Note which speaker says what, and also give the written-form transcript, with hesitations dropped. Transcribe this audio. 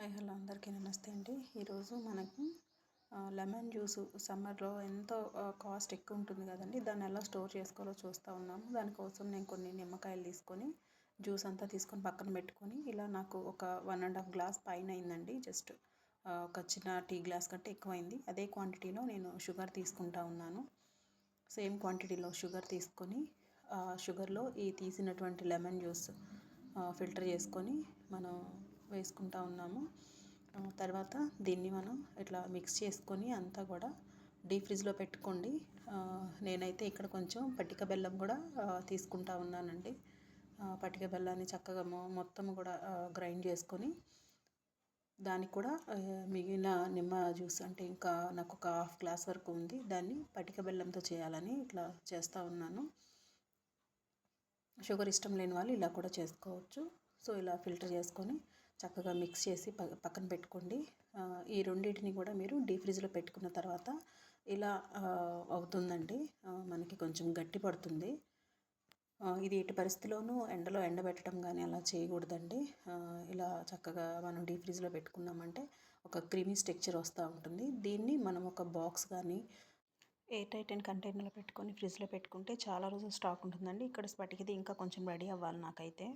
Speaker 1: Hi hello అందరికీ నమస్తే అండి. ఈరోజు మనకు లెమన్ జ్యూస్ సమ్మర్లో ఎంతో కాస్ట్ ఎక్కువ ఉంటుంది కదండి. దాన్ని ఎలా స్టోర్ చేసుకోవాలో చూస్తూ ఉన్నాము. దానికోసం నేను కొన్ని నిమ్మకాయలు తీసుకొని జ్యూస్ అంతా తీసుకొని పక్కన పెట్టుకొని ఇలా నాకు ఒక 1.5 గ్లాస్ పైన అయిందండి. జస్ట్ ఒక చిన్న టీ గ్లాస్ కంటే ఎక్కువైంది. అదే క్వాంటిటీలో నేను షుగర్ తీసుకుంటా ఉన్నాను. సేమ్ క్వాంటిటీలో షుగర్ తీసుకొని షుగర్లో ఈ తీసినటువంటి లెమన్ జ్యూస్ ఫిల్టర్ చేసుకొని మనం వేసుకుంటా ఉన్నాము. తర్వాత దీన్ని మనం ఇట్లా మిక్స్ చేసుకొని అంతా కూడా డీప్ ఫ్రిడ్జ్లో పెట్టుకోండి. నేనైతే ఇక్కడ కొంచెం పట్టిక బెల్లం కూడా తీసుకుంటా ఉన్నానండి. పట్టిక బెల్లాన్ని చక్కగా మొత్తం కూడా గ్రైండ్ చేసుకొని దానికి కూడా మిగిలిన నిమ్మ జ్యూస్ అంటే ఇంకా నాకు ఒక హాఫ్ గ్లాస్ వరకు ఉంది. దాన్ని పట్టిక బెల్లంతో చేయాలని ఇట్లా చేస్తూ ఉన్నాను. షుగర్ ఇష్టం లేని వాళ్ళు ఇలా కూడా చేసుకోవచ్చు. సో ఇలా ఫిల్టర్ చేసుకొని చక్కగా మిక్స్ చేసి పక్కన పెట్టుకోండి. ఈ రెండింటిని కూడా మీరు డీప్ ఫ్రిడ్జ్లో పెట్టుకున్న తర్వాత ఇలా అవుతుందండి. మనకి కొంచెం గట్టి పడుతుంది. ఇది ఎట్టి పరిస్థితిలోనూ ఎండలో ఎండబెట్టడం కానీ అలా చేయకూడదండి. ఇలా చక్కగా మనం డీప్ ఫ్రిడ్జ్లో పెట్టుకున్నామంటే ఒక క్రీమీ స్ట్రక్చర్ వస్తూ ఉంటుంది. దీన్ని మనం ఒక బాక్స్ కానీ ఎయిర్ టైట్ అండ్ కంటైనర్లో పెట్టుకొని ఫ్రిడ్జ్లో పెట్టుకుంటే చాలా రోజులు స్టాక్ ఉంటుందండి. ఇక్కడ స్పటికిది ఇంకా కొంచెం రెడీ అవ్వాలి నాకైతే.